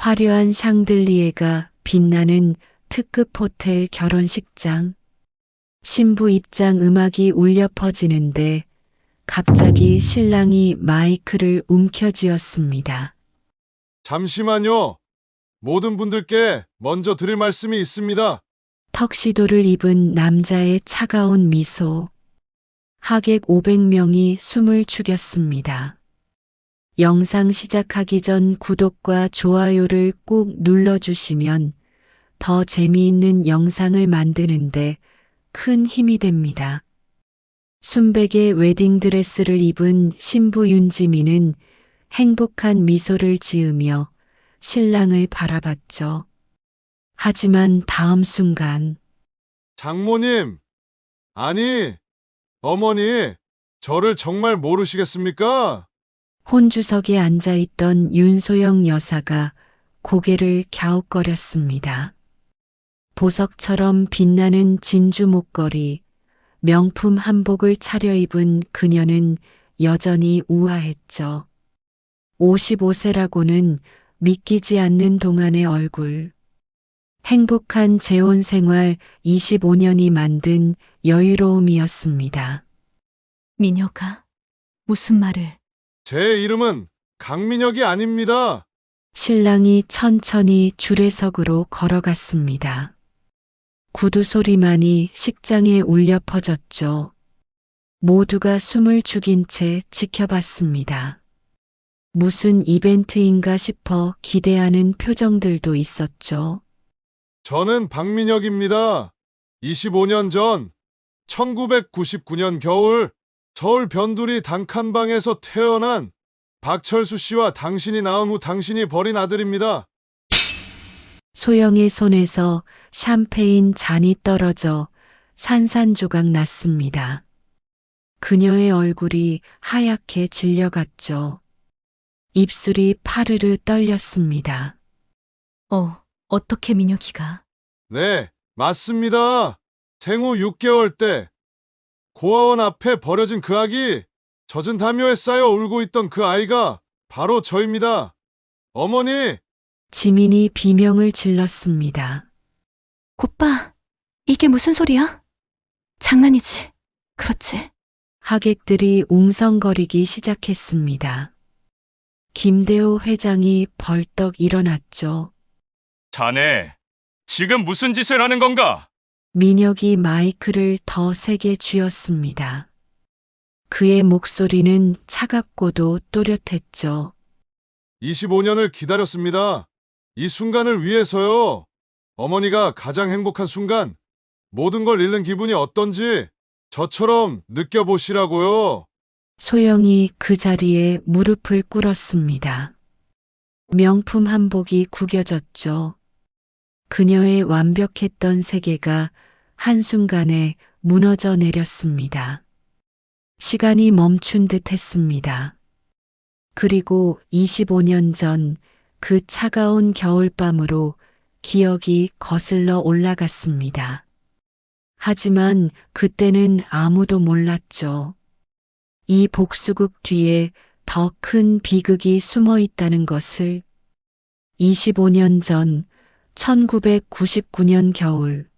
화려한 샹들리에가 빛나는 특급 호텔 결혼식장. 신부 입장 음악이 울려 퍼지는데 갑자기 신랑이 마이크를 움켜쥐었습니다. 잠시만요. 모든 분들께 먼저 드릴 말씀이 있습니다. 턱시도를 입은 남자의 차가운 미소. 하객 500명이 숨을 죽였습니다. 영상 시작하기 전 구독과 좋아요를 꼭 눌러주시면 더 재미있는 영상을 만드는데 큰 힘이 됩니다. 순백의 웨딩드레스를 입은 신부 윤지민은 행복한 미소를 지으며 신랑을 바라봤죠. 하지만 다음 순간 장모님, 아니, 어머니, 저를 정말 모르시겠습니까? 혼주석에 앉아있던 윤소영 여사가 고개를 갸웃거렸습니다. 보석처럼 빛나는 진주 목걸이, 명품 한복을 차려입은 그녀는 여전히 우아했죠. 55세라고는 믿기지 않는 동안의 얼굴. 행복한 재혼 생활 25년이 만든 여유로움이었습니다. 미녀가 무슨 말을? 제 이름은 강민혁이 아닙니다. 신랑이 천천히 주례석으로 걸어갔습니다. 구두 소리만이 식장에 울려 퍼졌죠. 모두가 숨을 죽인 채 지켜봤습니다. 무슨 이벤트인가 싶어 기대하는 표정들도 있었죠. 저는 박민혁입니다. 25년 전, 1999년 겨울, 서울 변두리 단칸방에서 태어난 박철수 씨와 당신이 낳은 후 당신이 버린 아들입니다. 소영의 손에서 샴페인 잔이 떨어져 산산조각 났습니다. 그녀의 얼굴이 하얗게 질려갔죠. 입술이 파르르 떨렸습니다. 어떻게 민혁이가? 네, 맞습니다. 생후 6개월 때 고아원 앞에 버려진 그 아기, 젖은 담요에 쌓여 울고 있던 그 아이가 바로 저입니다. 어머니, 지민이 비명을 질렀습니다. 오빠, 이게 무슨 소리야? 장난이지. 그렇지. 하객들이 웅성거리기 시작했습니다. 김대호 회장이 벌떡 일어났죠. 자네, 지금 무슨 짓을 하는 건가? 민혁이 마이크를 더 세게 쥐었습니다. 그의 목소리는 차갑고도 또렷했죠. 25년을 기다렸습니다. 이 순간을 위해서요. 어머니가 가장 행복한 순간, 모든 걸 잃는 기분이 어떤지 저처럼 느껴보시라고요. 소영이 그 자리에 무릎을 꿇었습니다. 명품 한복이 구겨졌죠. 그녀의 완벽했던 세계가 한순간에 무너져 내렸습니다. 시간이 멈춘 듯 했습니다. 그리고 25년 전 그 차가운 겨울밤으로 기억이 거슬러 올라갔습니다. 하지만 그때는 아무도 몰랐죠. 이 복수극 뒤에 더 큰 비극이 숨어 있다는 것을. 25년 전 1999년 겨울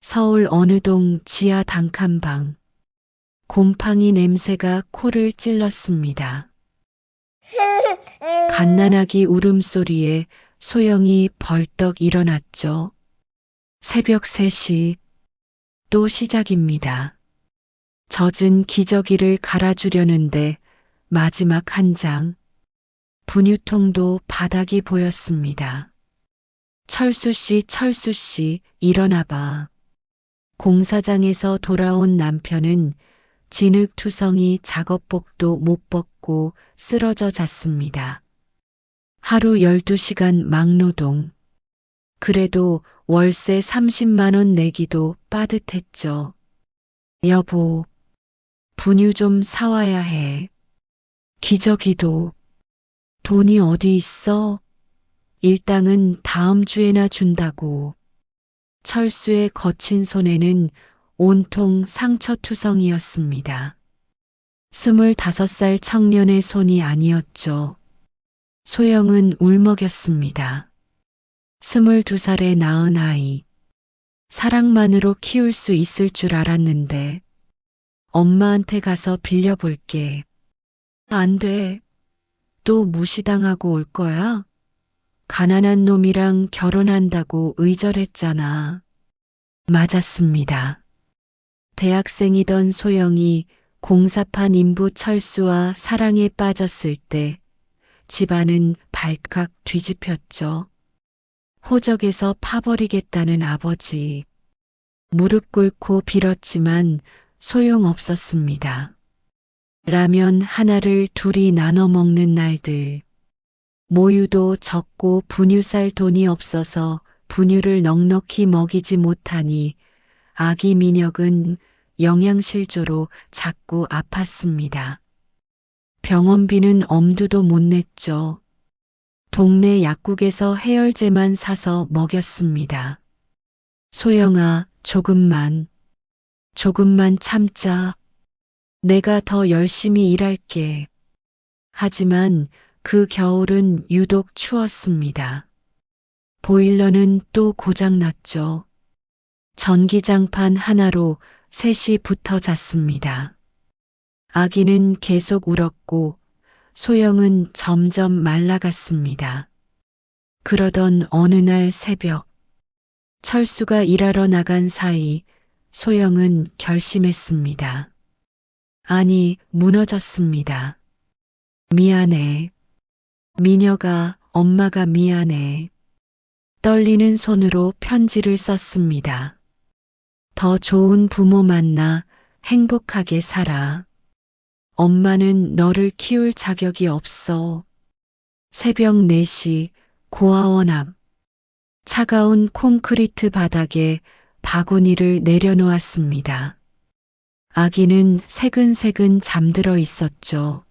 서울 어느 동 지하 단칸방. 곰팡이 냄새가 코를 찔렀습니다. 갓난아기 울음소리에 소영이 벌떡 일어났죠. 새벽 3시 또 시작입니다. 젖은 기저귀를 갈아주려는데 마지막 한 장. 분유통도 바닥이 보였습니다. 철수 씨, 일어나봐. 공사장에서 돌아온 남편은 진흙투성이 작업복도 못 벗고 쓰러져 잤습니다. 하루 12시간 막노동. 그래도 월세 30만 원 내기도 빠듯했죠. 여보, 분유 좀 사와야 해. 기저귀도. 돈이 어디 있어? 일당은 다음 주에나 준다고. 철수의 거친 손에는 온통 상처투성이었습니다. 25살 청년의 손이 아니었죠. 소영은 울먹였습니다. 22살에 낳은 아이. 사랑만으로 키울 수 있을 줄 알았는데 엄마한테 가서 빌려볼게. 안 돼. 또 무시당하고 올 거야? 가난한 놈이랑 결혼한다고 의절했잖아. 맞았습니다. 대학생이던 소영이 공사판 인부 철수와 사랑에 빠졌을 때 집안은 발칵 뒤집혔죠. 호적에서 파버리겠다는 아버지. 무릎 꿇고 빌었지만 소용없었습니다. 라면 하나를 둘이 나눠 먹는 날들. 모유도 적고 분유 쌀 돈이 없어서 분유를 넉넉히 먹이지 못하니 아기 민혁은 영양실조로 자꾸 아팠습니다. 병원비는 엄두도 못 냈죠. 동네 약국에서 해열제만 사서 먹였습니다. 소영아, 조금만 참자. 내가 더 열심히 일할게. 하지만 그 겨울은 유독 추웠습니다. 보일러는 또 고장났죠. 전기장판 하나로 셋이 붙어 잤습니다. 아기는 계속 울었고 소영은 점점 말라갔습니다. 그러던 어느 날 새벽, 철수가 일하러 나간 사이 소영은 결심했습니다. 아니, 무너졌습니다. 미안해. 민혁아, 엄마가 미안해. 떨리는 손으로 편지를 썼습니다. 더 좋은 부모 만나 행복하게 살아. 엄마는 너를 키울 자격이 없어. 새벽 4시 고아원 앞. 차가운 콘크리트 바닥에 바구니를 내려놓았습니다. 아기는 새근새근 잠들어 있었죠.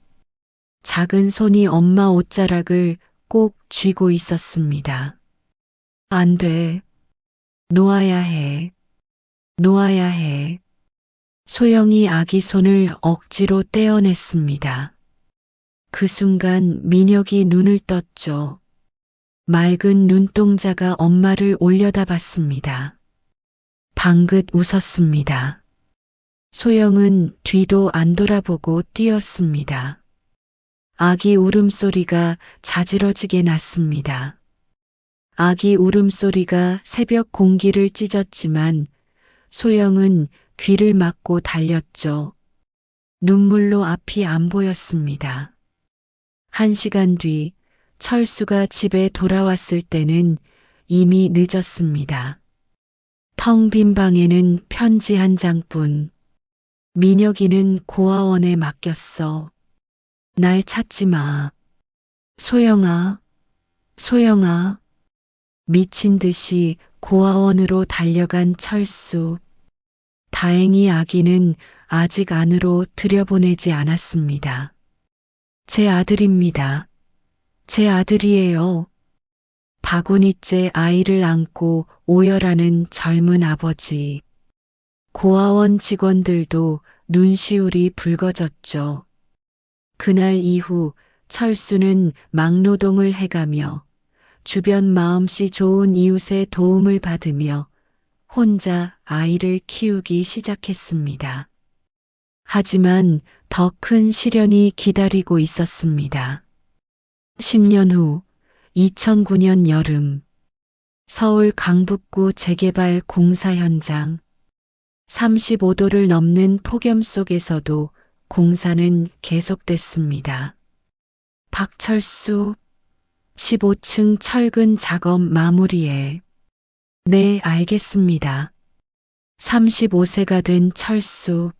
작은 손이 엄마 옷자락을 꼭 쥐고 있었습니다. 안 돼. 놓아야 해. 놓아야 해. 소영이 아기 손을 억지로 떼어냈습니다. 그 순간 민혁이 눈을 떴죠. 맑은 눈동자가 엄마를 올려다봤습니다. 방긋 웃었습니다. 소영은 뒤도 안 돌아보고 뛰었습니다. 아기 울음소리가 자지러지게 났습니다. 아기 울음소리가 새벽 공기를 찢었지만 소영은 귀를 막고 달렸죠. 눈물로 앞이 안 보였습니다. 1시간 뒤 철수가 집에 돌아왔을 때는 이미 늦었습니다. 텅 빈 방에는 편지 한 장뿐. 민혁이는 고아원에 맡겼어. 날 찾지 마. 소영아, 소영아. 미친 듯이 고아원으로 달려간 철수. 다행히 아기는 아직 안으로 들여보내지 않았습니다. 제 아들입니다. 제 아들이에요. 바구니째 아이를 안고 오열하는 젊은 아버지. 고아원 직원들도 눈시울이 붉어졌죠. 그날 이후 철수는 막노동을 해가며 주변 마음씨 좋은 이웃의 도움을 받으며 혼자 아이를 키우기 시작했습니다. 하지만 더 큰 시련이 기다리고 있었습니다. 10년 후 2009년 여름, 서울 강북구 재개발 공사 현장. 35도를 넘는 폭염 속에서도 공사는 계속됐습니다. 박철수, 15층 철근 작업 마무리해. 네, 알겠습니다. 35세가 된 철수.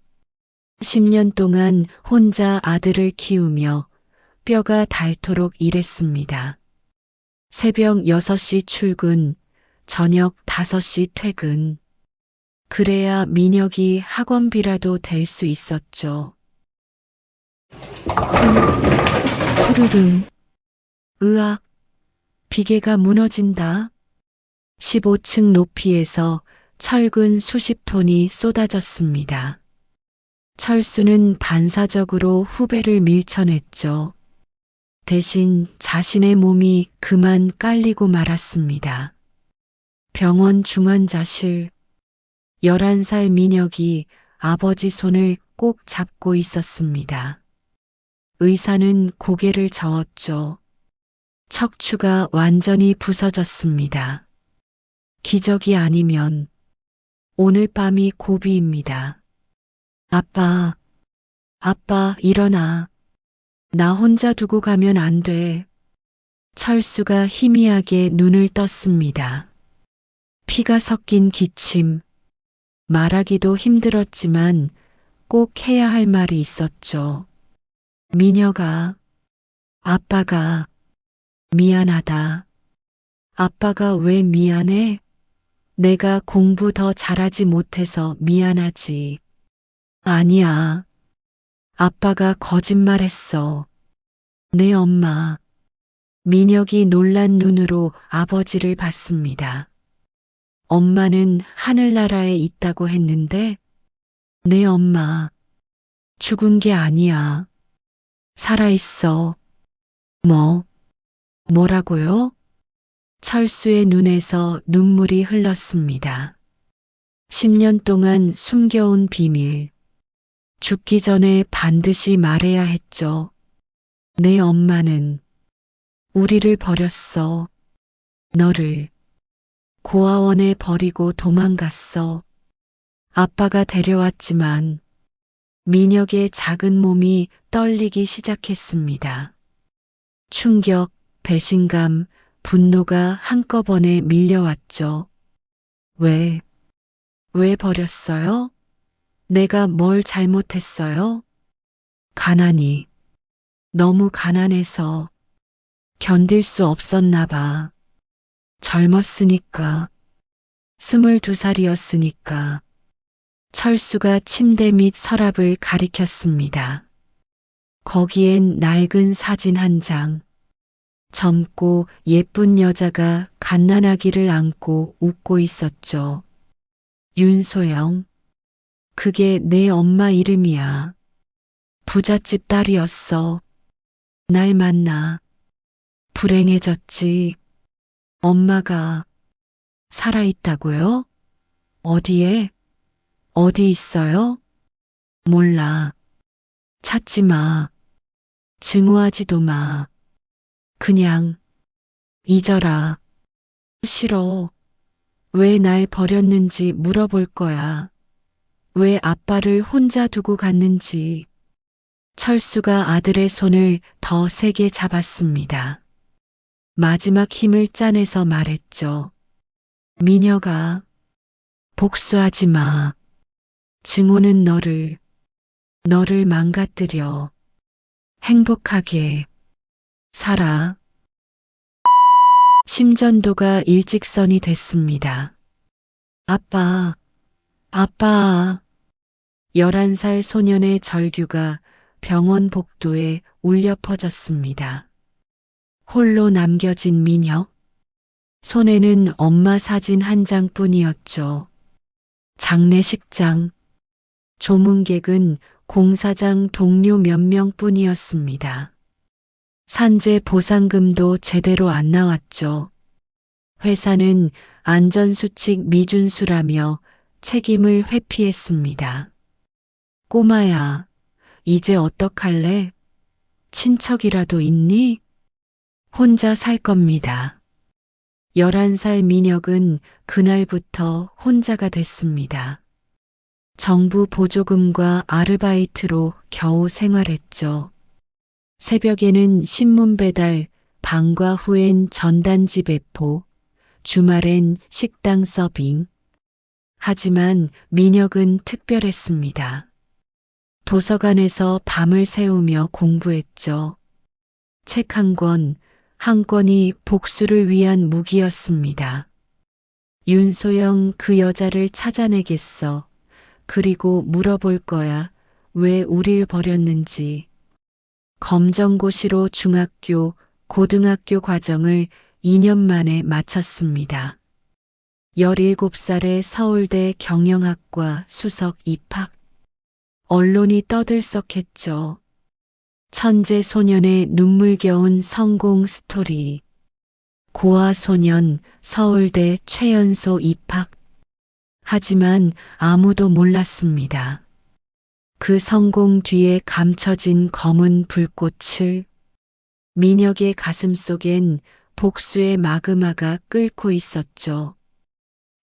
10년 동안 혼자 아들을 키우며 뼈가 닳도록 일했습니다. 새벽 6시 출근, 저녁 5시 퇴근. 그래야 민혁이 학원비라도 될 수 있었죠. 푸르릉. 으악. 비계가 무너진다. 15층 높이에서 철근 수십 톤이 쏟아졌습니다. 철수는 반사적으로 후배를 밀쳐냈죠. 대신 자신의 몸이 그만 깔리고 말았습니다. 병원 중환자실. 11살 민혁이 아버지 손을 꼭 잡고 있었습니다. 의사는 고개를 저었죠. 척추가 완전히 부서졌습니다. 기적이 아니면 오늘 밤이 고비입니다. 아빠, 아빠, 일어나. 나 혼자 두고 가면 안 돼. 철수가 희미하게 눈을 떴습니다. 피가 섞인 기침. 말하기도 힘들었지만 꼭 해야 할 말이 있었죠. 민혁아, 아빠가 미안하다. 아빠가 왜 미안해? 내가 공부 더 잘하지 못해서 미안하지. 아니야. 아빠가 거짓말했어. 내 엄마. 민혁이 놀란 눈으로 아버지를 봤습니다. 엄마는 하늘나라에 있다고 했는데 내 엄마 죽은 게 아니야. 살아있어. 뭐라고요? 철수의 눈에서 눈물이 흘렀습니다. 10년 동안 숨겨온 비밀. 죽기 전에 반드시 말해야 했죠. 내 엄마는 우리를 버렸어. 너를 고아원에 버리고 도망갔어. 아빠가 데려왔지만 민혁의 작은 몸이 떨리기 시작했습니다. 충격, 배신감, 분노가 한꺼번에 밀려왔죠. 왜 버렸어요? 내가 뭘 잘못했어요? 가난이. 너무 가난해서 견딜 수 없었나 봐. 젊었으니까. 22살이었으니까. 철수가 침대 밑 서랍을 가리켰습니다. 거기엔 낡은 사진 한 장. 젊고 예쁜 여자가 갓난아기를 안고 웃고 있었죠. 윤소영. 그게 내 엄마 이름이야. 부잣집 딸이었어. 날 만나. 불행해졌지. 엄마가 살아있다고요? 어디에? 어디 있어요? 몰라. 찾지 마. 증오하지도 마. 그냥 잊어라. 싫어. 왜 날 버렸는지 물어볼 거야. 왜 아빠를 혼자 두고 갔는지. 철수가 아들의 손을 더 세게 잡았습니다. 마지막 힘을 짜내서 말했죠. 민혁아, 복수하지 마. 증오는 너를 망가뜨려. 행복하게 살아. 심전도가 일직선이 됐습니다. 아빠. 11살 소년의 절규가 병원 복도에 울려 퍼졌습니다. 홀로 남겨진 민혁. 손에는 엄마 사진 한 장뿐이었죠. 장례식장. 조문객은 공사장 동료 몇 명뿐이었습니다. 산재 보상금도 제대로 안 나왔죠. 회사는 안전수칙 미준수라며 책임을 회피했습니다. 꼬마야, 이제 어떡할래? 친척이라도 있니? 혼자 살 겁니다. 11살 민혁은 그날부터 혼자가 됐습니다. 정부 보조금과 아르바이트로 겨우 생활했죠. 새벽에는 신문 배달, 방과 후엔 전단지 배포, 주말엔 식당 서빙. 하지만 민혁은 특별했습니다. 도서관에서 밤을 새우며 공부했죠. 책 한 권이 복수를 위한 무기였습니다. 윤소영 그 여자를 찾아내겠어. 그리고 물어볼 거야. 왜 우릴 버렸는지. 검정고시로 중학교, 고등학교 과정을 2년 만에 마쳤습니다. 17살에 서울대 경영학과 수석 입학. 언론이 떠들썩했죠. 천재 소년의 눈물겨운 성공 스토리. 고아 소년 서울대 최연소 입학. 하지만 아무도 몰랐습니다. 그 성공 뒤에 감춰진 검은 불꽃을. 민혁의 가슴 속엔 복수의 마그마가 끓고 있었죠.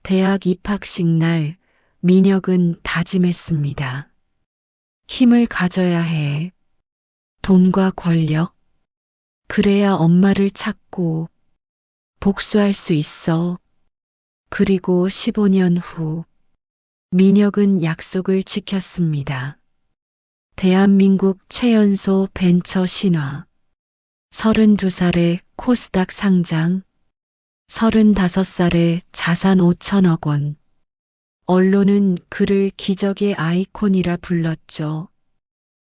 대학 입학식 날 민혁은 다짐했습니다. 힘을 가져야 해. 돈과 권력. 그래야 엄마를 찾고 복수할 수 있어. 그리고 15년 후 민혁은 약속을 지켰습니다. 대한민국 최연소 벤처 신화. 32살에 코스닥 상장. 35살에 자산 5천억 원. 언론은 그를 기적의 아이콘이라 불렀죠.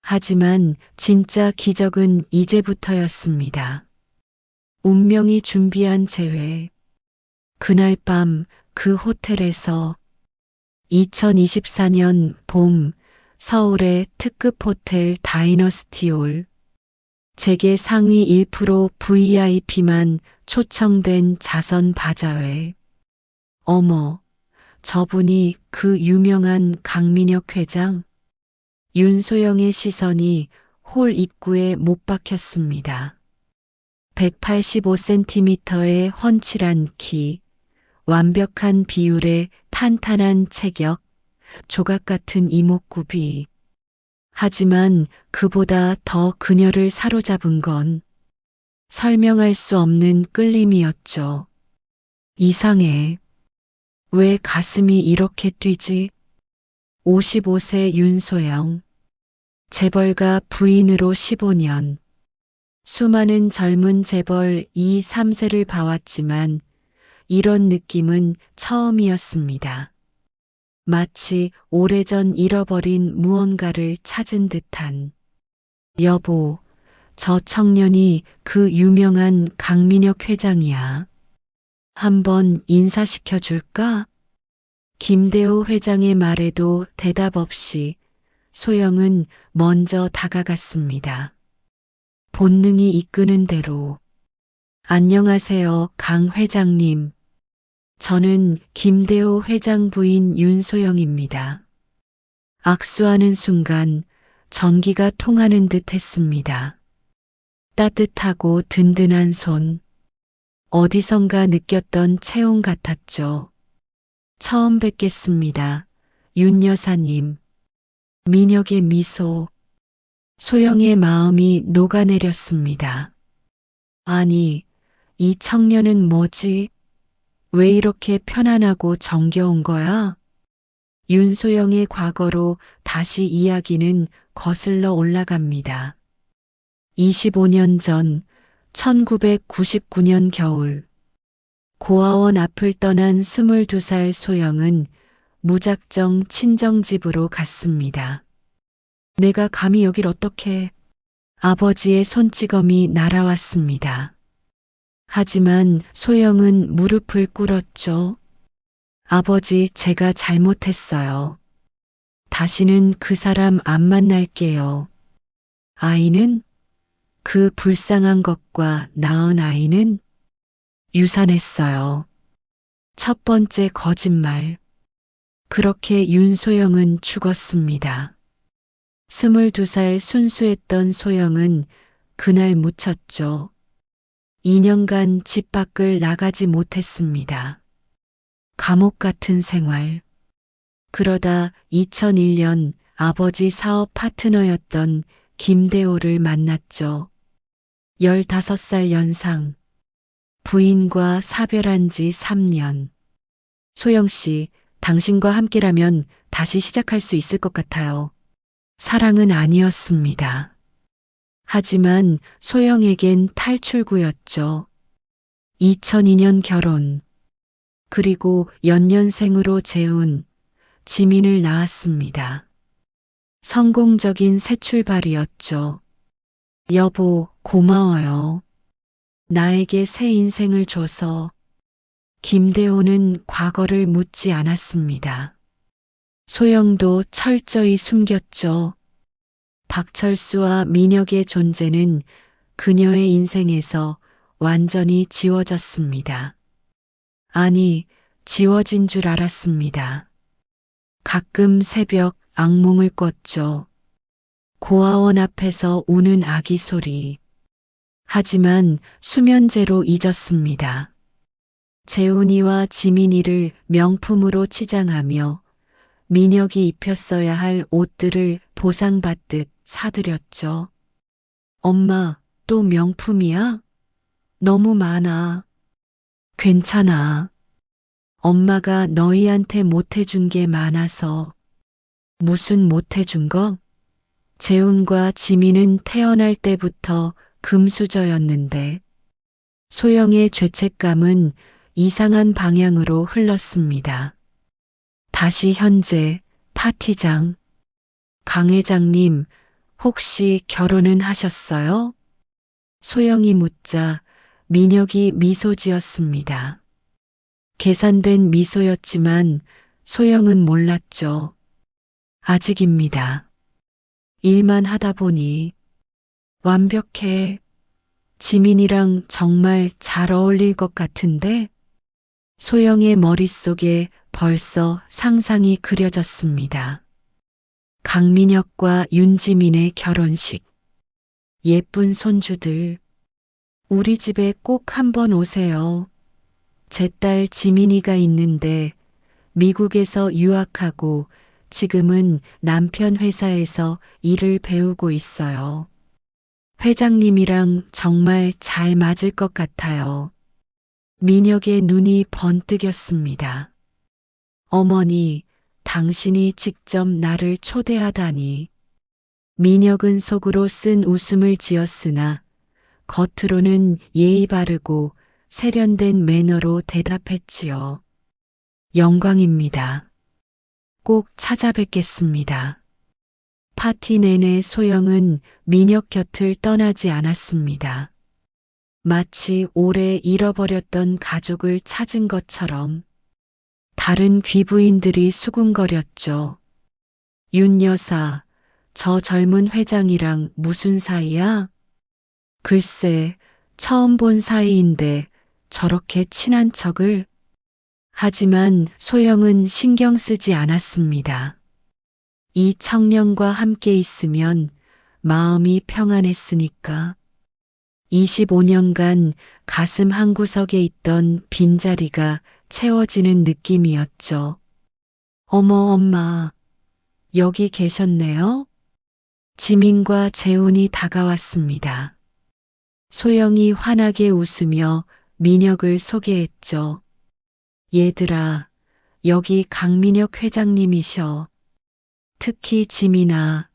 하지만 진짜 기적은 이제부터였습니다. 운명이 준비한 재회. 그날 밤 그 호텔에서 2024년 봄 서울의 특급 호텔 다이너스티홀. 재계 상위 1% VIP만 초청된 자선 바자회. 어머, 저분이 그 유명한 강민혁 회장? 윤소영의 시선이 홀 입구에 못 박혔습니다. 185cm의 훤칠한 키, 완벽한 비율의 탄탄한 체격, 조각 같은 이목구비. 하지만 그보다 더 그녀를 사로잡은 건 설명할 수 없는 끌림이었죠. 이상해. 왜 가슴이 이렇게 뛰지? 55세 윤소영. 재벌가 부인으로 15년. 수많은 젊은 재벌 2, 3세를 봐왔지만 이런 느낌은 처음이었습니다. 마치 오래전 잃어버린 무언가를 찾은 듯한. 여보, 저 청년이 그 유명한 강민혁 회장이야. 한번 인사시켜 줄까? 김대호 회장의 말에도 대답 없이 소영은 먼저 다가갔습니다. 본능이 이끄는 대로. 안녕하세요, 강 회장님. 저는 김대호 회장 부인 윤소영입니다. 악수하는 순간 전기가 통하는 듯 했습니다. 따뜻하고 든든한 손. 어디선가 느꼈던 체온 같았죠. 처음 뵙겠습니다. 윤 여사님. 민혁의 미소. 소영의 마음이 녹아내렸습니다. 아니, 이 청년은 뭐지? 왜 이렇게 편안하고 정겨운 거야? 윤소영의 과거로 다시 이야기는 거슬러 올라갑니다. 25년 전 1999년 겨울. 고아원 앞을 떠난 22살 소영은 무작정 친정집으로 갔습니다. 내가 감히 여길 어떻게... 아버지의 손찌검이 날아왔습니다. 하지만 소영은 무릎을 꿇었죠. 아버지, 제가 잘못했어요. 다시는 그 사람 안 만날게요. 아이는? 그 불쌍한 것과 낳은 아이는? 유산했어요. 첫 번째 거짓말. 그렇게 윤소영은 죽었습니다. 22살 순수했던 소영은 그날 묻혔죠. 2년간 집 밖을 나가지 못했습니다. 감옥 같은 생활. 그러다 2001년 아버지 사업 파트너였던 김대호를 만났죠. 15살 연상. 부인과 사별한 지 3년. 소영 씨, 당신과 함께라면 다시 시작할 수 있을 것 같아요. 사랑은 아니었습니다. 하지만 소영에겐 탈출구였죠. 2002년 결혼. 그리고 연년생으로 재운 지민을 낳았습니다. 성공적인 새 출발이었죠. 여보, 고마워요. 나에게 새 인생을 줘서. 김대호는 과거를 묻지 않았습니다. 소영도 철저히 숨겼죠. 박철수와 민혁의 존재는 그녀의 인생에서 완전히 지워졌습니다. 아니, 지워진 줄 알았습니다. 가끔 새벽 악몽을 꿨죠. 고아원 앞에서 우는 아기 소리. 하지만 수면제로 잊었습니다. 재훈이와 지민이를 명품으로 치장하며 민혁이 입혔어야 할 옷들을 보상받듯 사들였죠. 엄마, 또 명품이야? 너무 많아. 괜찮아. 엄마가 너희한테 못해준 게 많아서. 무슨 못해준 거? 재훈과 지민은 태어날 때부터 금수저였는데 소영의 죄책감은 이상한 방향으로 흘렀습니다. 다시 현재 파티장. 강 회장님, 혹시 결혼은 하셨어요? 소영이 묻자 민혁이 미소 지었습니다. 계산된 미소였지만 소영은 몰랐죠. 아직입니다. 일만 하다 보니. 완벽해. 지민이랑 정말 잘 어울릴 것 같은데? 소영의 머릿속에 벌써 상상이 그려졌습니다. 강민혁과 윤지민의 결혼식. 예쁜 손주들. 우리 집에 꼭 한번 오세요. 제 딸 지민이가 있는데 미국에서 유학하고 지금은 남편 회사에서 일을 배우고 있어요. 회장님이랑 정말 잘 맞을 것 같아요. 민혁의 눈이 번뜩였습니다. 어머니, 당신이 직접 나를 초대하다니. 민혁은 속으로 쓴 웃음을 지었으나 겉으로는 예의 바르고 세련된 매너로 대답했지요. 영광입니다. 꼭 찾아뵙겠습니다. 파티 내내 소영은 민혁 곁을 떠나지 않았습니다. 마치 오래 잃어버렸던 가족을 찾은 것처럼. 다른 귀부인들이 수군거렸죠. 윤 여사, 저 젊은 회장이랑 무슨 사이야? 글쎄, 처음 본 사이인데 저렇게 친한 척을. 하지만 소영은 신경 쓰지 않았습니다. 이 청년과 함께 있으면 마음이 평안했으니까. 25년간 가슴 한구석에 있던 빈자리가 채워지는 느낌이었죠. 어머, 엄마, 여기 계셨네요? 지민과 재훈이 다가왔습니다. 소영이 환하게 웃으며 민혁을 소개했죠. 얘들아, 여기 강민혁 회장님이셔. 특히 지민아,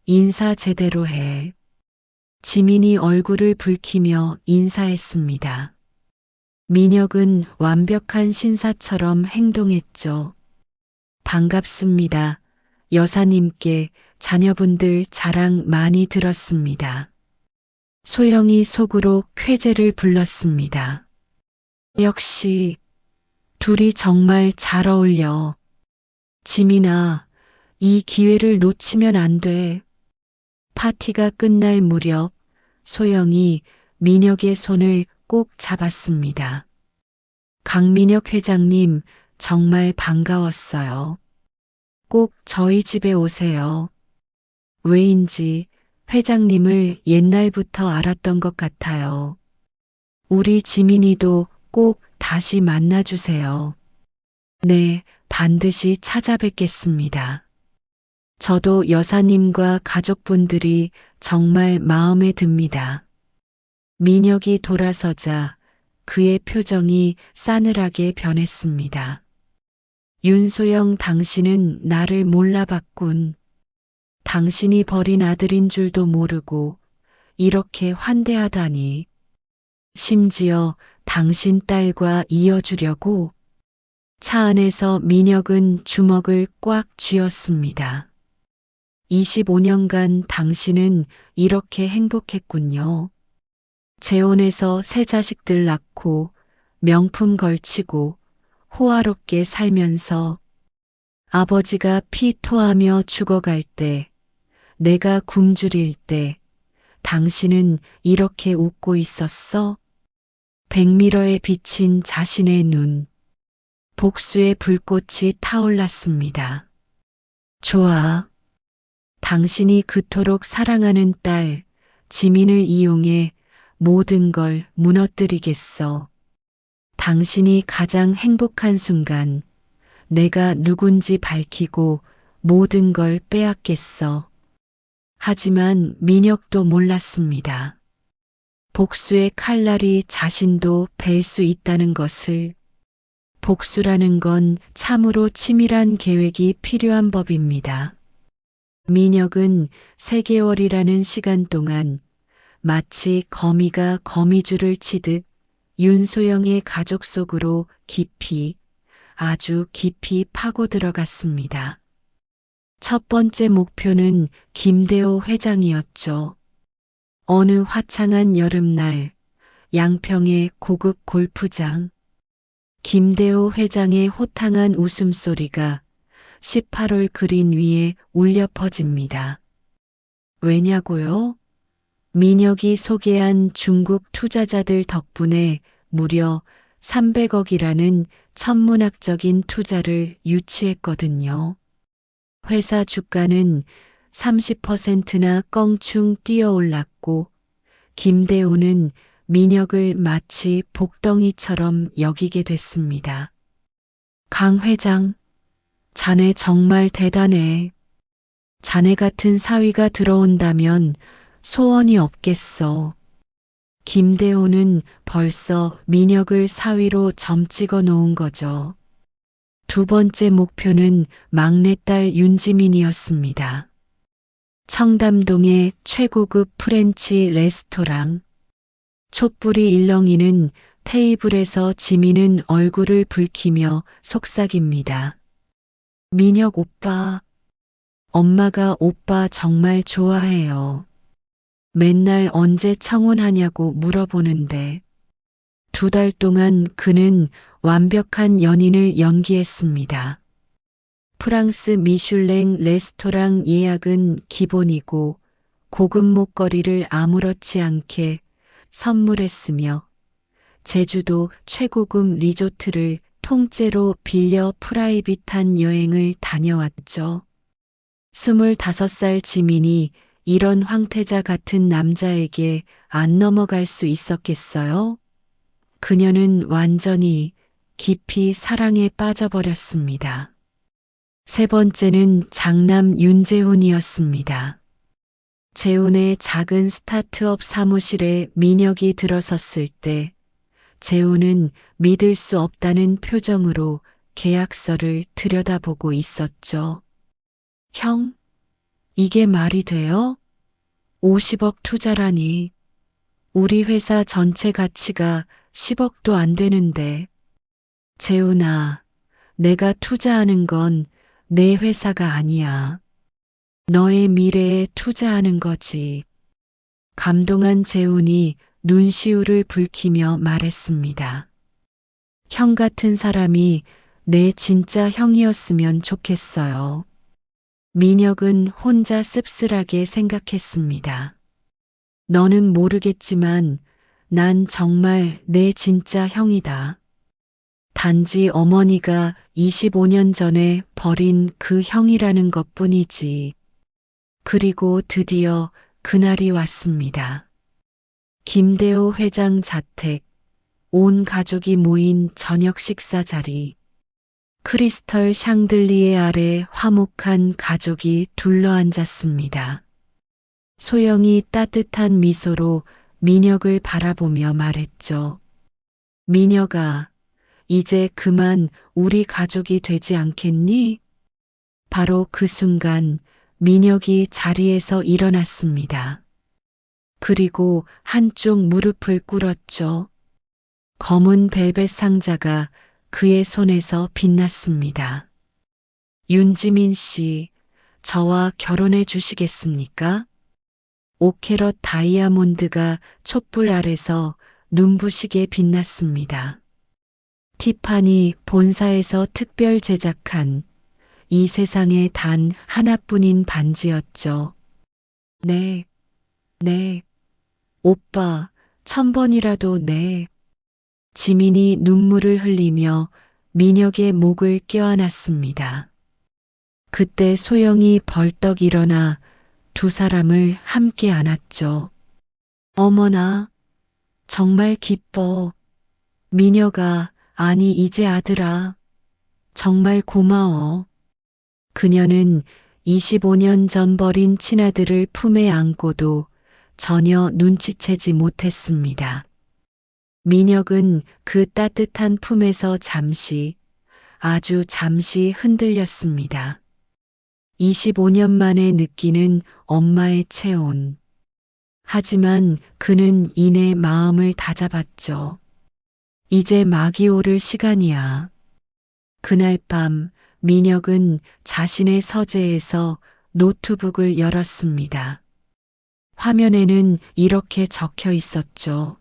인사 제대로 해. 지민이 얼굴을 붉히며 인사했습니다. 민혁은 완벽한 신사처럼 행동했죠. 반갑습니다. 여사님께 자녀분들 자랑 많이 들었습니다. 소영이 속으로 쾌재를 불렀습니다. 역시 둘이 정말 잘 어울려. 지민아, 이 기회를 놓치면 안 돼. 파티가 끝날 무렵 소영이 민혁의 손을 꼭 잡았습니다. 강민혁 회장님, 정말 반가웠어요. 꼭 저희 집에 오세요. 왜인지 회장님을 옛날부터 알았던 것 같아요. 우리 지민이도 꼭 다시 만나주세요. 네, 반드시 찾아뵙겠습니다. 저도 여사님과 가족분들이 정말 마음에 듭니다. 민혁이 돌아서자 그의 표정이 싸늘하게 변했습니다. 윤소영, 당신은 나를 몰라봤군. 당신이 버린 아들인 줄도 모르고 이렇게 환대하다니. 심지어 당신 딸과 이어주려고. 차 안에서 민혁은 주먹을 꽉 쥐었습니다. 25년간 당신은 이렇게 행복했군요. 재혼해서 새 자식들 낳고 명품 걸치고 호화롭게 살면서 아버지가 피 토하며 죽어갈 때 내가 굶주릴 때 당신은 이렇게 웃고 있었어? 백미러에 비친 자신의 눈. 복수의 불꽃이 타올랐습니다. 좋아. 당신이 그토록 사랑하는 딸, 지민을 이용해 모든 걸 무너뜨리겠어. 당신이 가장 행복한 순간, 내가 누군지 밝히고 모든 걸 빼앗겠어. 하지만 민혁도 몰랐습니다. 복수의 칼날이 자신도 벨 수 있다는 것을. 복수라는 건 참으로 치밀한 계획이 필요한 법입니다. 민혁은 3개월이라는 시간 동안 마치 거미가 거미줄을 치듯 윤소영의 가족 속으로 깊이, 아주 깊이 파고 들어갔습니다. 첫 번째 목표는 김대호 회장이었죠. 어느 화창한 여름날, 양평의 고급 골프장. 김대호 회장의 호탕한 웃음소리가 18홀 그린 위에 울려 퍼집니다. 왜냐고요? 민혁이 소개한 중국 투자자들 덕분에 무려 300억이라는 천문학적인 투자를 유치했거든요. 회사 주가는 30%나 껑충 뛰어올랐고 김대호는 민혁을 마치 복덩이처럼 여기게 됐습니다. 강 회장, 자네 정말 대단해. 자네 같은 사위가 들어온다면 소원이 없겠어. 김대호는 벌써 민혁을 사위로 점찍어 놓은 거죠. 두 번째 목표는 막내딸 윤지민이었습니다. 청담동의 최고급 프렌치 레스토랑. 촛불이 일렁이는 테이블에서 지민은 얼굴을 붉히며 속삭입니다. 민혁 오빠, 엄마가 오빠 정말 좋아해요. 맨날 언제 청혼하냐고 물어보는데 2달 동안 그는 완벽한 연인을 연기했습니다. 프랑스 미슐랭 레스토랑 예약은 기본이고 고급 목걸이를 아무렇지 않게 선물했으며 제주도 최고급 리조트를 통째로 빌려 프라이빗한 여행을 다녀왔죠. 25살 지민이 이런 황태자 같은 남자에게 안 넘어갈 수 있었겠어요? 그녀는 완전히 깊이 사랑에 빠져버렸습니다. 세 번째는 장남 윤재훈이었습니다. 재훈의 작은 스타트업 사무실에 민혁이 들어섰을 때 재훈은 믿을 수 없다는 표정으로 계약서를 들여다보고 있었죠. 형, 이게 말이 돼요? 50억 투자라니. 우리 회사 전체 가치가 10억도 안 되는데. 재훈아, 내가 투자하는 건 내 회사가 아니야. 너의 미래에 투자하는 거지. 감동한 재훈이 눈시울을 붉히며 말했습니다. 형 같은 사람이 내 진짜 형이었으면 좋겠어요. 민혁은 혼자 씁쓸하게 생각했습니다. 너는 모르겠지만 난 정말 내 진짜 형이다. 단지 어머니가 25년 전에 버린 그 형이라는 것뿐이지. 그리고 드디어 그날이 왔습니다. 김대호 회장 자택, 온 가족이 모인 저녁 식사 자리. 크리스털 샹들리에 아래 화목한 가족이 둘러앉았습니다. 소영이 따뜻한 미소로 민혁을 바라보며 말했죠. 민혁아, 이제 그만 우리 가족이 되지 않겠니? 바로 그 순간 민혁이 자리에서 일어났습니다. 그리고 한쪽 무릎을 꿇었죠. 검은 벨벳 상자가 그의 손에서 빛났습니다. 윤지민 씨, 저와 결혼해 주시겠습니까? 5캐럿 다이아몬드가 촛불 아래서 눈부시게 빛났습니다. 티파니 본사에서 특별 제작한 이 세상에 단 하나뿐인 반지였죠. 네, 네. 오빠, 1000번이라도 네. 지민이 눈물을 흘리며 민혁의 목을 껴안았습니다. 그때 소영이 벌떡 일어나 두 사람을 함께 안았죠. 어머나, 정말 기뻐. 민혁아, 아니 이제 아들아. 정말 고마워. 그녀는 25년 전 버린 친아들을 품에 안고도 전혀 눈치채지 못했습니다. 민혁은 그 따뜻한 품에서 잠시, 아주 잠시 흔들렸습니다. 25년 만에 느끼는 엄마의 체온. 하지만 그는 이내 마음을 다잡았죠. 이제 막이 오를 시간이야. 그날 밤 민혁은 자신의 서재에서 노트북을 열었습니다. 화면에는 이렇게 적혀 있었죠.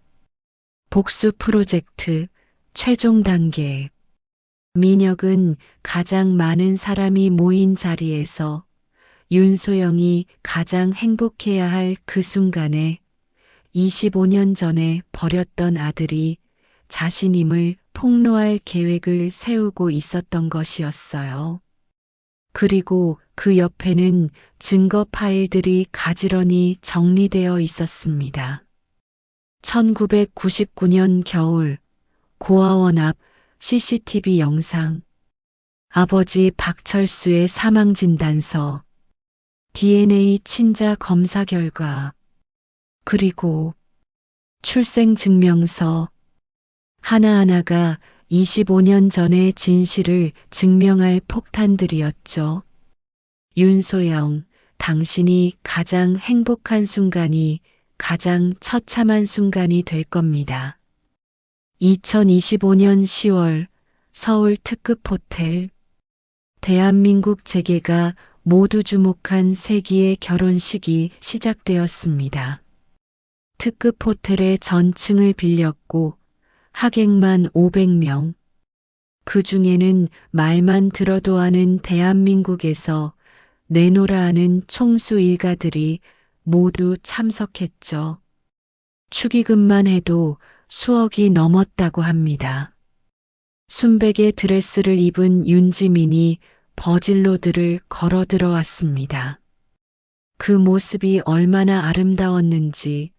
복수 프로젝트 최종 단계. 민혁은 가장 많은 사람이 모인 자리에서 윤소영이 가장 행복해야 할 그 순간에 25년 전에 버렸던 아들이 자신임을 폭로할 계획을 세우고 있었던 것이었어요. 그리고 그 옆에는 증거 파일들이 가지런히 정리되어 있었습니다. 1999년 겨울 고아원 앞 CCTV 영상, 아버지 박철수의 사망 진단서, DNA 친자 검사 결과, 그리고 출생 증명서, 하나하나가 25년 전의 진실을 증명할 폭탄들이었죠. 윤소영, 당신이 가장 행복한 순간이 가장 처참한 순간이 될 겁니다. 2025년 10월 서울 특급 호텔. 대한민국 재계가 모두 주목한 세기의 결혼식이 시작되었습니다. 특급 호텔의 전층을 빌렸고 하객만 500명. 그 중에는 말만 들어도 아는 대한민국에서 내노라 하는 총수 일가들이 모두 참석했죠. 축의금만 해도 수억이 넘었다고 합니다. 순백의 드레스를 입은 윤지민이 버질로들을 걸어 들어왔습니다. 그 모습이 얼마나 아름다웠는지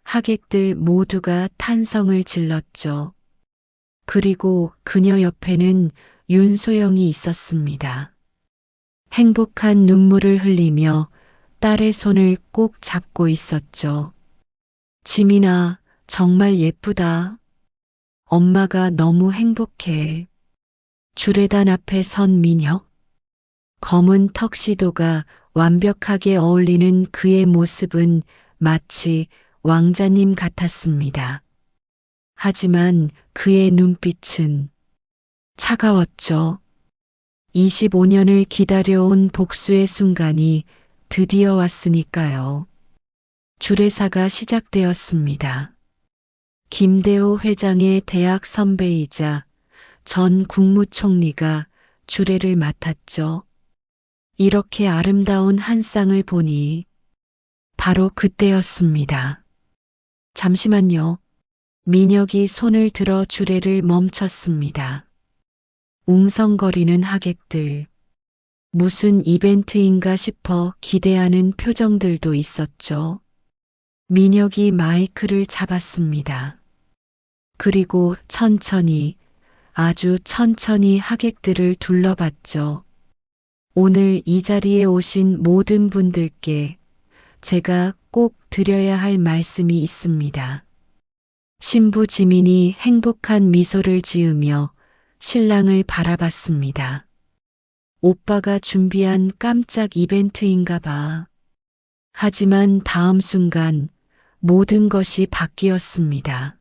하객들 모두가 탄성을 질렀죠. 그리고 그녀 옆에는 윤소영이 있었습니다. 행복한 눈물을 흘리며 딸의 손을 꼭 잡고 있었죠. 지민아, 정말 예쁘다. 엄마가 너무 행복해. 주례단 앞에 선 민혁. 검은 턱시도가 완벽하게 어울리는 그의 모습은 마치 왕자님 같았습니다. 하지만 그의 눈빛은 차가웠죠. 25년을 기다려온 복수의 순간이 드디어 왔으니까요. 주례사가 시작되었습니다. 김대호 회장의 대학 선배이자 전 국무총리가 주례를 맡았죠. 이렇게 아름다운 한 쌍을 보니 바로 그때였습니다. 잠시만요. 민혁이 손을 들어 주례를 멈췄습니다. 웅성거리는 하객들. 무슨 이벤트인가 싶어 기대하는 표정들도 있었죠. 민혁이 마이크를 잡았습니다. 그리고 천천히, 아주 천천히 하객들을 둘러봤죠. 오늘 이 자리에 오신 모든 분들께 제가 꼭 드려야 할 말씀이 있습니다. 신부 지민이 행복한 미소를 지으며 신랑을 바라봤습니다. 오빠가 준비한 깜짝 이벤트인가 봐. 하지만 다음 순간 모든 것이 바뀌었습니다.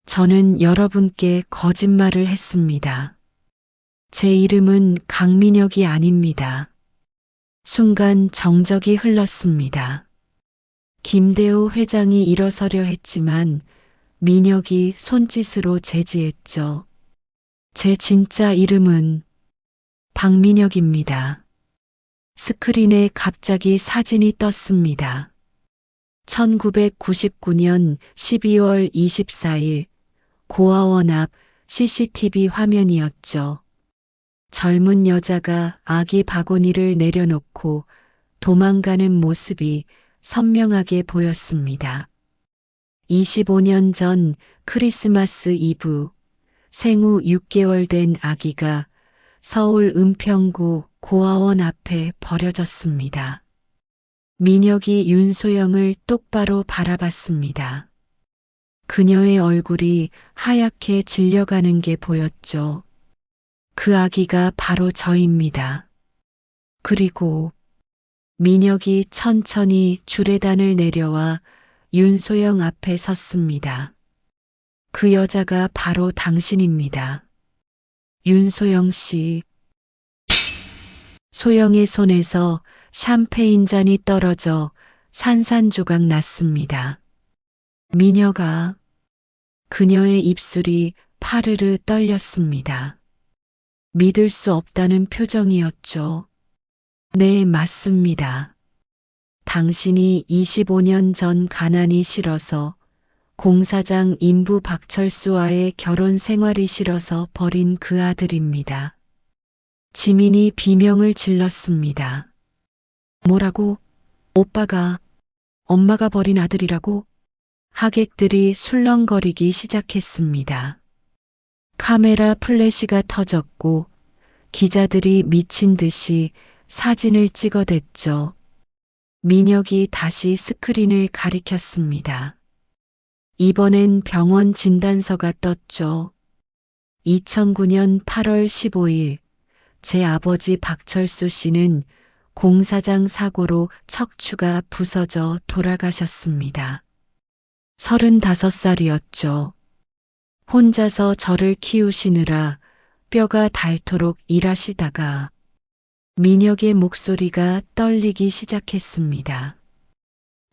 저는 여러분께 거짓말을 했습니다. 제 이름은 강민혁이 아닙니다. 순간 정적이 흘렀습니다. 김대호 회장이 일어서려 했지만 민혁이 손짓으로 제지했죠. 제 진짜 이름은 박민혁입니다. 스크린에 갑자기 사진이 떴습니다. 1999년 12월 24일 고아원 앞 CCTV 화면이었죠. 젊은 여자가 아기 바구니를 내려놓고 도망가는 모습이 선명하게 보였습니다. 25년 전 크리스마스 이브, 생후 6개월 된 아기가 서울 은평구 고아원 앞에 버려졌습니다. 민혁이 윤소영을 똑바로 바라봤습니다. 그녀의 얼굴이 하얗게 질려가는 게 보였죠. 그 아기가 바로 저입니다. 그리고 민혁이 천천히 주레단을 내려와 윤소영 앞에 섰습니다. 그 여자가 바로 당신입니다. 윤소영 씨. 소영의 손에서 샴페인 잔이 떨어져 산산조각 났습니다. 민혁아. 그녀의 입술이 파르르 떨렸습니다. 믿을 수 없다는 표정이었죠. 네, 맞습니다. 당신이 25년 전 가난이 싫어서 공사장 인부 박철수와의 결혼 생활이 싫어서 버린 그 아들입니다. 지민이 비명을 질렀습니다. 뭐라고? 오빠가, 엄마가 버린 아들이라고? 하객들이 술렁거리기 시작했습니다. 카메라 플래시가 터졌고 기자들이 미친 듯이 사진을 찍어댔죠. 민혁이 다시 스크린을 가리켰습니다. 이번엔 병원 진단서가 떴죠. 2009년 8월 15일 제 아버지 박철수 씨는 공사장 사고로 척추가 부서져 돌아가셨습니다. 35살이었죠. 혼자서 저를 키우시느라 뼈가 닳도록 일하시다가 민혁의 목소리가 떨리기 시작했습니다.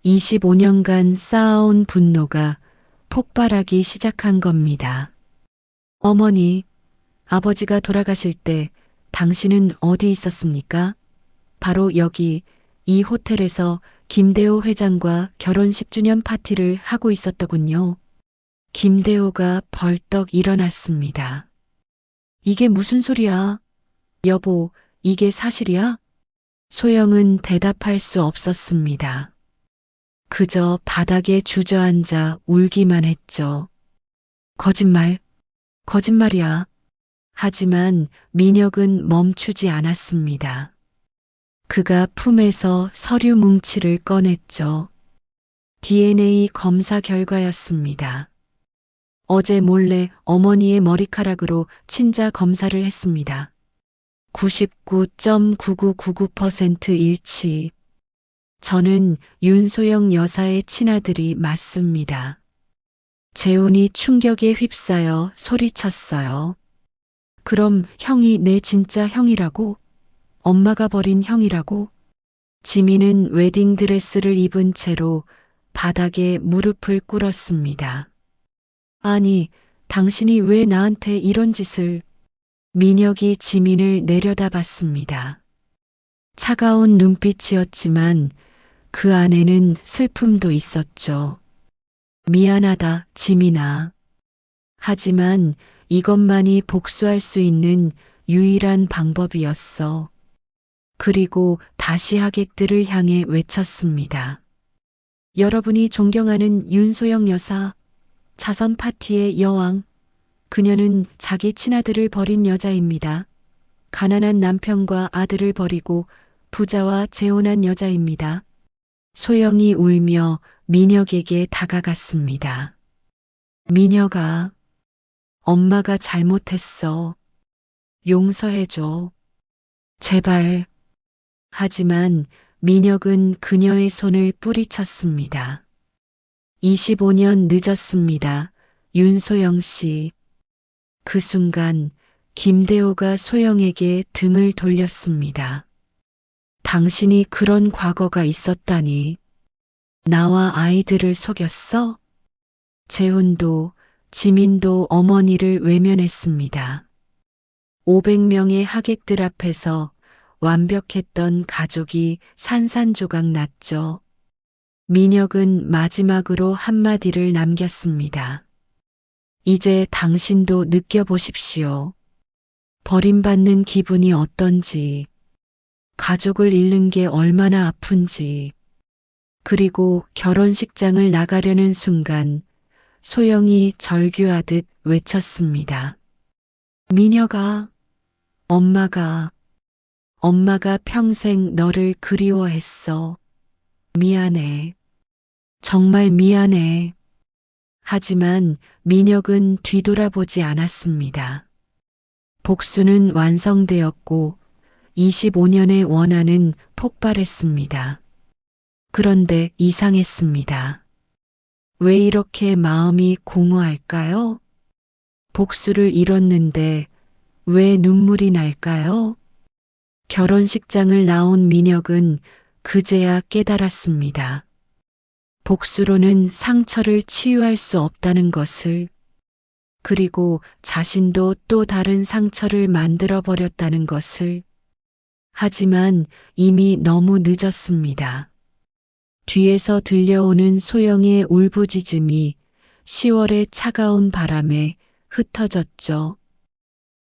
25년간 쌓아온 분노가 폭발하기 시작한 겁니다. 어머니, 아버지가 돌아가실 때 당신은 어디 있었습니까? 바로 여기, 이 호텔에서 김대호 회장과 결혼 10주년 파티를 하고 있었더군요. 김대호가 벌떡 일어났습니다. 이게 무슨 소리야? 여보, 이게 사실이야? 소영은 대답할 수 없었습니다. 그저 바닥에 주저앉아 울기만 했죠. 거짓말, 거짓말이야. 하지만 민혁은 멈추지 않았습니다. 그가 품에서 서류 뭉치를 꺼냈죠. DNA 검사 결과였습니다. 어제 몰래 어머니의 머리카락으로 친자 검사를 했습니다. 99.9999% 일치. 저는 윤소영 여사의 친아들이 맞습니다. 재훈이 충격에 휩싸여 소리쳤어요. 그럼 형이 내 진짜 형이라고? 엄마가 버린 형이라고? 지민은 웨딩드레스를 입은 채로 바닥에 무릎을 꿇었습니다. 아니, 당신이 왜 나한테 이런 짓을... 민혁이 지민을 내려다봤습니다. 차가운 눈빛이었지만 그 안에는 슬픔도 있었죠. 미안하다, 지민아. 하지만 이것만이 복수할 수 있는 유일한 방법이었어. 그리고 다시 하객들을 향해 외쳤습니다. 여러분이 존경하는 윤소영 여사, 자선 파티의 여왕. 그녀는 자기 친아들을 버린 여자입니다. 가난한 남편과 아들을 버리고 부자와 재혼한 여자입니다. 소영이 울며 민혁에게 다가갔습니다. 민혁아, 엄마가 잘못했어. 용서해줘. 제발. 하지만 민혁은 그녀의 손을 뿌리쳤습니다. 25년 늦었습니다. 윤소영 씨. 그 순간 김대호가 소영에게 등을 돌렸습니다. 당신이 그런 과거가 있었다니. 나와 아이들을 속였어? 재훈도 지민도 어머니를 외면했습니다. 500명의 하객들 앞에서 완벽했던 가족이 산산조각 났죠. 민혁은 마지막으로 한마디를 남겼습니다. 이제 당신도 느껴보십시오. 버림받는 기분이 어떤지, 가족을 잃는 게 얼마나 아픈지, 그리고 결혼식장을 나가려는 순간 소영이 절규하듯 외쳤습니다. 민혁아, 엄마가 평생 너를 그리워했어. 미안해. 정말 미안해. 하지만 민혁은 뒤돌아보지 않았습니다. 복수는 완성되었고 25년의 원한은 폭발했습니다. 그런데 이상했습니다. 왜 이렇게 마음이 공허할까요? 복수를 이뤘는데 왜 눈물이 날까요? 결혼식장을 나온 민혁은 그제야 깨달았습니다. 복수로는 상처를 치유할 수 없다는 것을, 그리고 자신도 또 다른 상처를 만들어 버렸다는 것을. 하지만 이미 너무 늦었습니다. 뒤에서 들려오는 소영의 울부짖음이 10월의 차가운 바람에 흩어졌죠.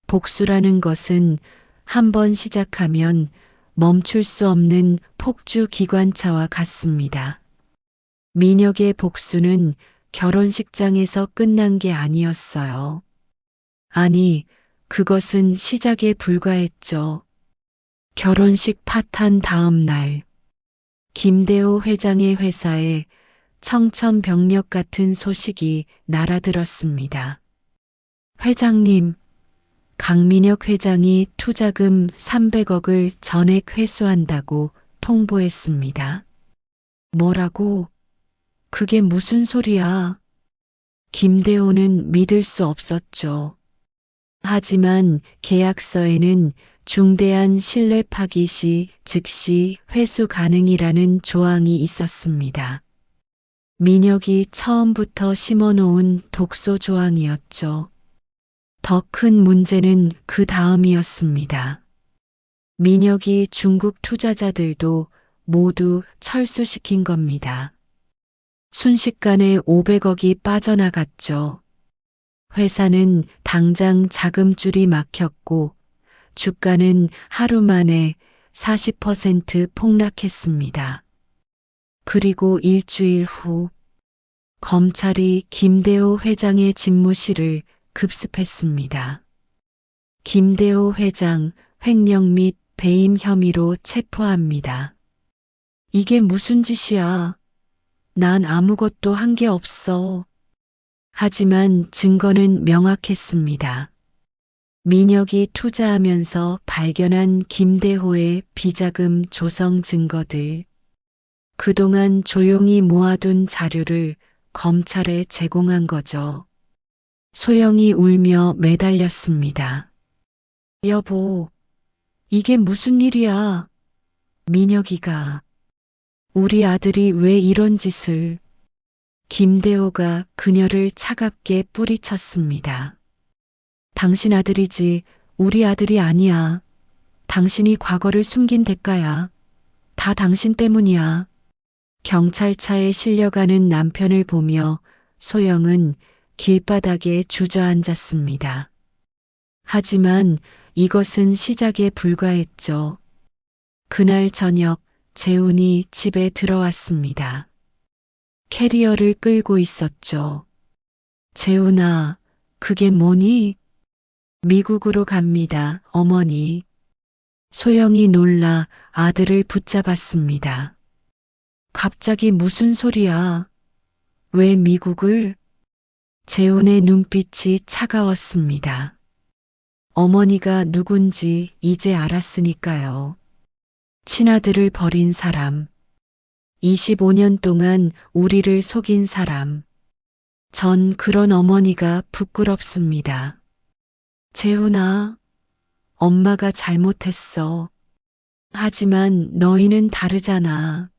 복수라는 것은 한번 시작하면 멈출 수 없는 폭주 기관차와 같습니다. 민혁의 복수는 결혼식장에서 끝난 게 아니었어요. 아니, 그것은 시작에 불과했죠. 결혼식 파탄 다음 날, 김대호 회장의 회사에 청천벽력 같은 소식이 날아들었습니다. 회장님, 강민혁 회장이 투자금 300억을 전액 회수한다고 통보했습니다. 뭐라고? 그게 무슨 소리야? 김대호는 믿을 수 없었죠. 하지만 계약서에는 중대한 신뢰 파기 시 즉시 회수 가능이라는 조항이 있었습니다. 민혁이 처음부터 심어놓은 독소 조항이었죠. 더 큰 문제는 그 다음이었습니다. 민혁이 중국 투자자들도 모두 철수시킨 겁니다. 순식간에 500억이 빠져나갔죠. 회사는 당장 자금줄이 막혔고 주가는 하루 만에 40% 폭락했습니다. 그리고 일주일 후 검찰이 김대호 회장의 집무실을 급습했습니다. 김대호 회장 횡령 및 배임 혐의로 체포합니다. 이게 무슨 짓이야? 난 아무것도 한 게 없어. 하지만 증거는 명확했습니다. 민혁이 투자하면서 발견한 김대호의 비자금 조성 증거들, 그동안 조용히 모아둔 자료를 검찰에 제공한 거죠. 소영이 울며 매달렸습니다. 여보, 이게 무슨 일이야? 민혁이가, 우리 아들이 왜 이런 짓을. 김대호가 그녀를 차갑게 뿌리쳤습니다. 당신 아들이지 우리 아들이 아니야. 당신이 과거를 숨긴 대가야. 다 당신 때문이야. 경찰차에 실려가는 남편을 보며 소영은 길바닥에 주저앉았습니다. 하지만 이것은 시작에 불과했죠. 그날 저녁 재훈이 집에 들어왔습니다. 캐리어를 끌고 있었죠. 재훈아, 그게 뭐니? 미국으로 갑니다, 어머니. 소영이 놀라 아들을 붙잡았습니다. 갑자기 무슨 소리야? 왜 미국을? 재훈의 눈빛이 차가웠습니다. 어머니가 누군지 이제 알았으니까요. 친아들을 버린 사람, 25년 동안 우리를 속인 사람. 전 그런 어머니가 부끄럽습니다. 재훈아, 엄마가 잘못했어. 하지만 너희는 다르잖아.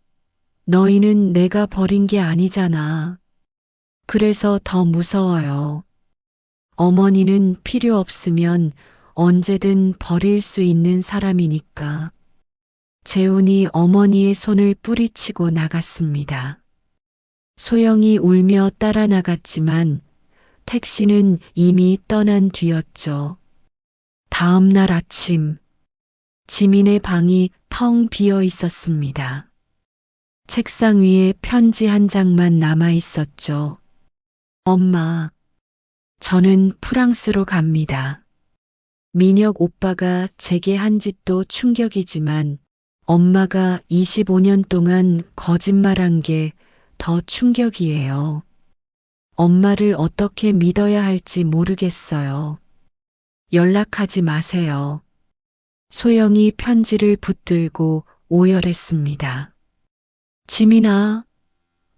너희는 내가 버린 게 아니잖아. 그래서 더 무서워요. 어머니는 필요 없으면 언제든 버릴 수 있는 사람이니까. 재훈이 어머니의 손을 뿌리치고 나갔습니다. 소영이 울며 따라 나갔지만 택시는 이미 떠난 뒤였죠. 다음 날 아침, 지민의 방이 텅 비어 있었습니다. 책상 위에 편지 한 장만 남아 있었죠. 엄마, 저는 프랑스로 갑니다. 민혁 오빠가 제게 한 짓도 충격이지만 엄마가 25년 동안 거짓말한 게 더 충격이에요. 엄마를 어떻게 믿어야 할지 모르겠어요. 연락하지 마세요. 소영이 편지를 붙들고 오열했습니다. 지민아,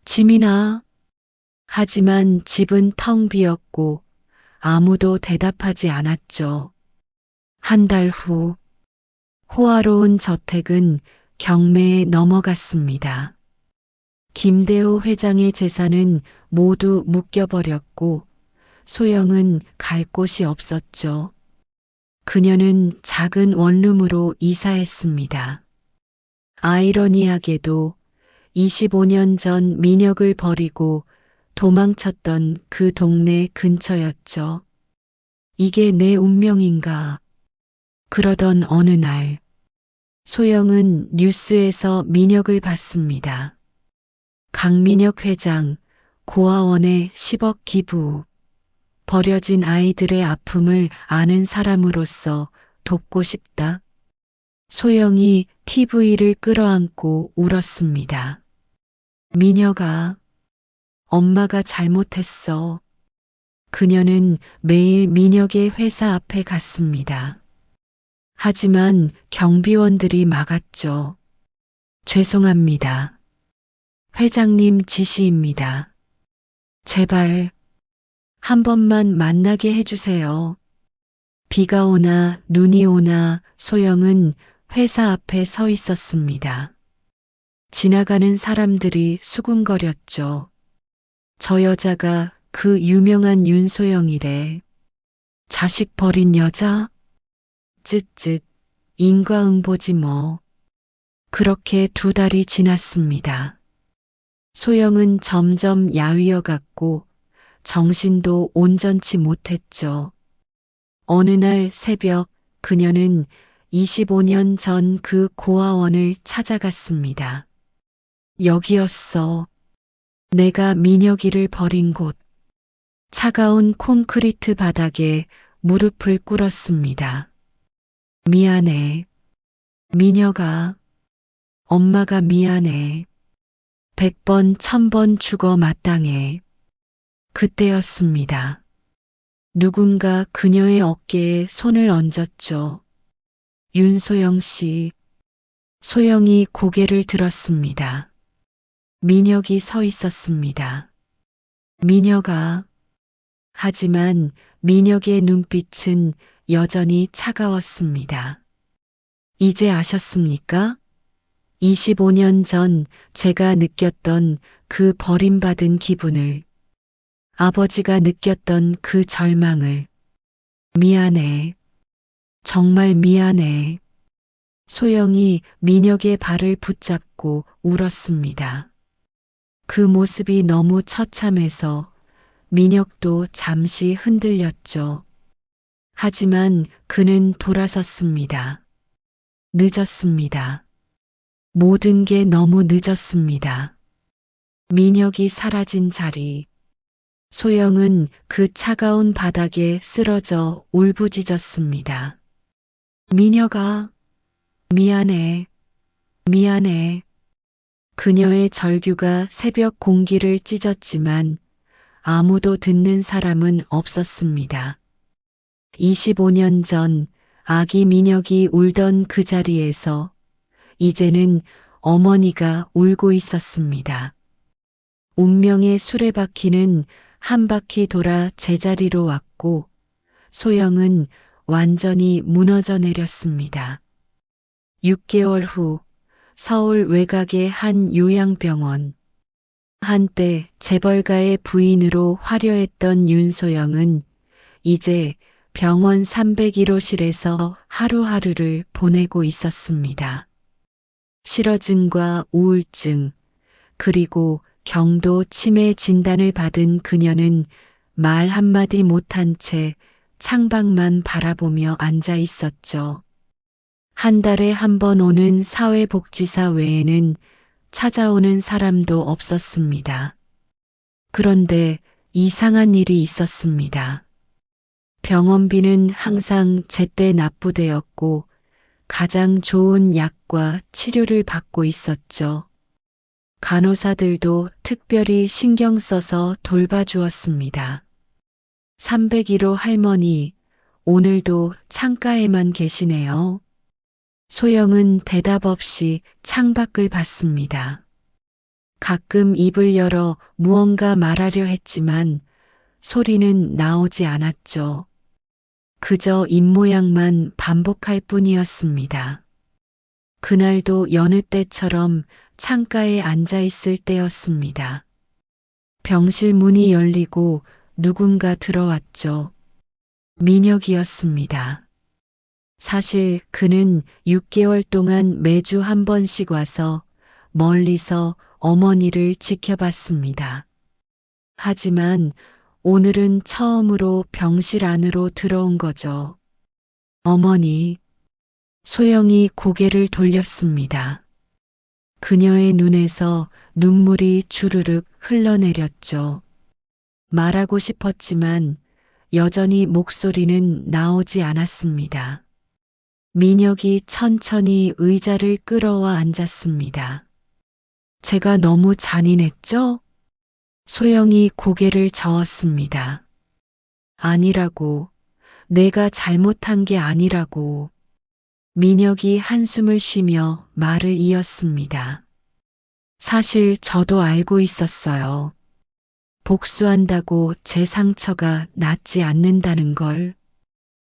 지민아. 하지만 집은 텅 비었고 아무도 대답하지 않았죠. 한 달 후, 호화로운 저택은 경매에 넘어갔습니다. 김대호 회장의 재산은 모두 묶여버렸고 소영은 갈 곳이 없었죠. 그녀는 작은 원룸으로 이사했습니다. 아이러니하게도 25년 전 민혁을 버리고 도망쳤던 그 동네 근처였죠. 이게 내 운명인가? 그러던 어느 날, 소영은 뉴스에서 민혁을 봤습니다. 강민혁 회장, 고아원에 10억 기부. 버려진 아이들의 아픔을 아는 사람으로서 돕고 싶다. 소영이 TV를 끌어안고 울었습니다. 민혁아, 엄마가 잘못했어. 그녀는 매일 민혁의 회사 앞에 갔습니다. 하지만 경비원들이 막았죠. 죄송합니다. 회장님 지시입니다. 제발 한 번만 만나게 해주세요. 비가 오나 눈이 오나 소영은 회사 앞에 서 있었습니다. 지나가는 사람들이 수군거렸죠. 저 여자가 그 유명한 윤소영이래. 자식 버린 여자? 쯧쯧, 인과응보지 뭐. 그렇게 2달이 지났습니다. 소영은 점점 야위어 갔고 정신도 온전치 못했죠. 어느 날 새벽 그녀는 25년 전 그 고아원을 찾아갔습니다. 여기였어. 내가 민혁이를 버린 곳. 차가운 콘크리트 바닥에 무릎을 꿇었습니다. 미안해. 민혁아. 엄마가 미안해. 100번, 1000번 죽어 마땅해. 그때였습니다. 누군가 그녀의 어깨에 손을 얹었죠. 윤소영 씨. 소영이 고개를 들었습니다. 민혁이 서 있었습니다. 민혁아. 하지만 민혁의 눈빛은 여전히 차가웠습니다. 이제 아셨습니까? 25년 전 제가 느꼈던 그 버림받은 기분을, 아버지가 느꼈던 그 절망을. 미안해. 정말 미안해. 소영이 민혁의 발을 붙잡고 울었습니다. 그 모습이 너무 처참해서 민혁도 잠시 흔들렸죠. 하지만 그는 돌아섰습니다. 늦었습니다. 모든 게 너무 늦었습니다. 민혁이 사라진 자리. 소영은 그 차가운 바닥에 쓰러져 울부짖었습니다. 민혁아, 미안해, 미안해. 그녀의 절규가 새벽 공기를 찢었지만 아무도 듣는 사람은 없었습니다. 25년 전 아기 민혁이 울던 그 자리에서 이제는 어머니가 울고 있었습니다. 운명의 수레바퀴는 한 바퀴 돌아 제자리로 왔고 소영은 완전히 무너져 내렸습니다. 6개월 후 서울 외곽의 한 요양병원. 한때 재벌가의 부인으로 화려했던 윤소영은 이제 병원 301호실에서 하루하루를 보내고 있었습니다. 실어증과 우울증, 그리고 경도 치매 진단을 받은 그녀는 말 한마디 못한 채 창밖만 바라보며 앉아 있었죠. 한 달에 한 번 오는 사회복지사 외에는 찾아오는 사람도 없었습니다. 그런데 이상한 일이 있었습니다. 병원비는 항상 제때 납부되었고 가장 좋은 약과 치료를 받고 있었죠. 간호사들도 특별히 신경 써서 돌봐주었습니다. 301호 할머니, 오늘도 창가에만 계시네요. 소영은 대답 없이 창밖을 봤습니다. 가끔 입을 열어 무언가 말하려 했지만 소리는 나오지 않았죠. 그저 입모양만 반복할 뿐이었습니다. 그날도 여느 때처럼 창가에 앉아 있을 때였습니다. 병실 문이 열리고 누군가 들어왔죠. 민혁이었습니다. 사실 그는 6개월 동안 매주 한 번씩 와서 멀리서 어머니를 지켜봤습니다. 하지만 오늘은 처음으로 병실 안으로 들어온 거죠. 어머니, 소영이 고개를 돌렸습니다. 그녀의 눈에서 눈물이 주르륵 흘러내렸죠. 말하고 싶었지만 여전히 목소리는 나오지 않았습니다. 민혁이 천천히 의자를 끌어와 앉았습니다. 제가 너무 잔인했죠? 소영이 고개를 저었습니다. 아니라고, 내가 잘못한 게 아니라고. 민혁이 한숨을 쉬며 말을 이었습니다. 사실 저도 알고 있었어요. 복수한다고 제 상처가 낫지 않는다는 걸.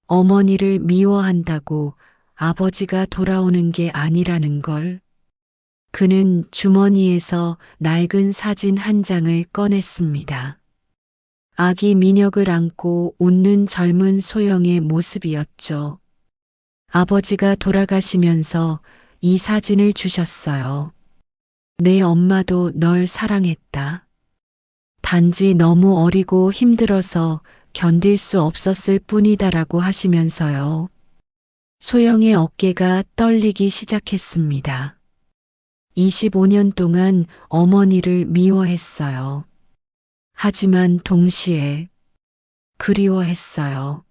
어머니를 미워한다고 아버지가 돌아오는 게 아니라는 걸. 그는 주머니에서 낡은 사진 한 장을 꺼냈습니다. 아기 민혁을 안고 웃는 젊은 소영의 모습이었죠. 아버지가 돌아가시면서 이 사진을 주셨어요. 내 엄마도 널 사랑했다. 단지 너무 어리고 힘들어서 견딜 수 없었을 뿐이다라고 하시면서요. 소영의 어깨가 떨리기 시작했습니다. 25년 동안 어머니를 미워했어요. 하지만 동시에 그리워했어요.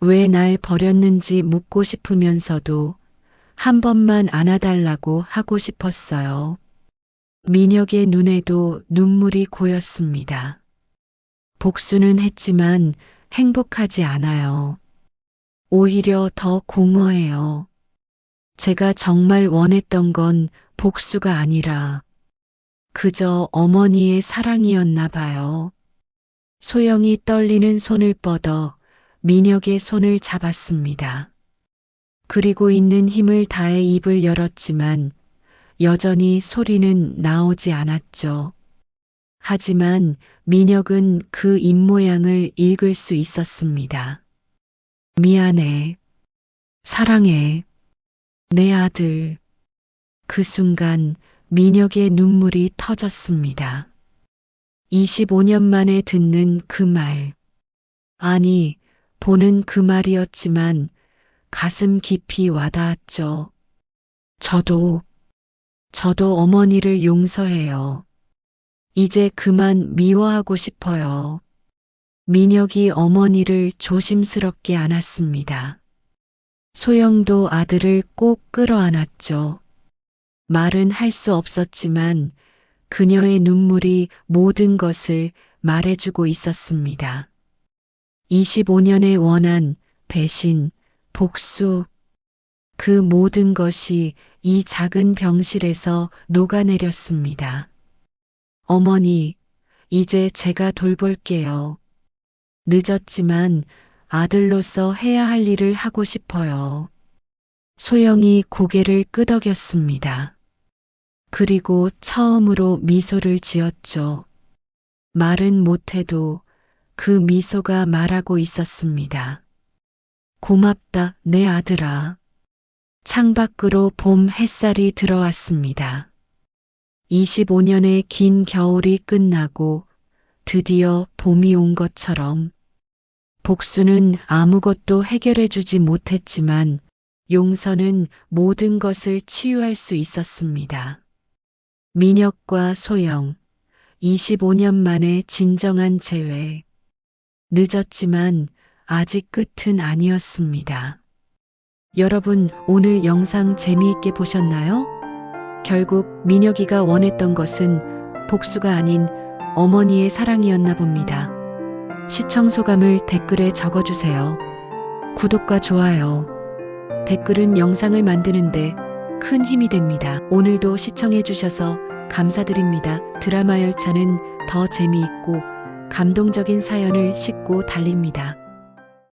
왜 날 버렸는지 묻고 싶으면서도 한 번만 안아달라고 하고 싶었어요. 민혁의 눈에도 눈물이 고였습니다. 복수는 했지만 행복하지 않아요. 오히려 더 공허해요. 제가 정말 원했던 건 복수가 아니라 그저 어머니의 사랑이었나 봐요. 소영이 떨리는 손을 뻗어 민혁의 손을 잡았습니다. 그리고 있는 힘을 다해 입을 열었지만 여전히 소리는 나오지 않았죠. 하지만 민혁은 그 입모양을 읽을 수 있었습니다. 미안해. 사랑해. 내 아들. 그 순간 민혁의 눈물이 터졌습니다. 25년 만에 듣는 그 말. 아니, 보는 그 말이었지만 가슴 깊이 와닿았죠. 저도 어머니를 용서해요. 이제 그만 미워하고 싶어요. 민혁이 어머니를 조심스럽게 안았습니다. 소영도 아들을 꼭 끌어안았죠. 말은 할 수 없었지만 그녀의 눈물이 모든 것을 말해주고 있었습니다. 25년의 원한, 배신, 복수, 그 모든 것이 이 작은 병실에서 녹아내렸습니다. 어머니, 이제 제가 돌볼게요. 늦었지만 아들로서 해야 할 일을 하고 싶어요. 소영이 고개를 끄덕였습니다. 그리고 처음으로 미소를 지었죠. 말은 못해도 그 미소가 말하고 있었습니다. 고맙다, 내 아들아. 창밖으로 봄 햇살이 들어왔습니다. 25년의 긴 겨울이 끝나고 드디어 봄이 온 것처럼 복수는 아무것도 해결해주지 못했지만 용서는 모든 것을 치유할 수 있었습니다. 민혁과 소영, 25년 만에 진정한 재회. 늦었지만 아직 끝은 아니었습니다. 여러분, 오늘 영상 재미있게 보셨나요? 결국 민혁이가 원했던 것은 복수가 아닌 어머니의 사랑이었나 봅니다. 시청 소감을 댓글에 적어주세요. 구독과 좋아요, 댓글은 영상을 만드는데 큰 힘이 됩니다. 오늘도 시청해주셔서 감사드립니다. 드라마 열차는 더 재미있고 감동적인 사연을 싣고 달립니다.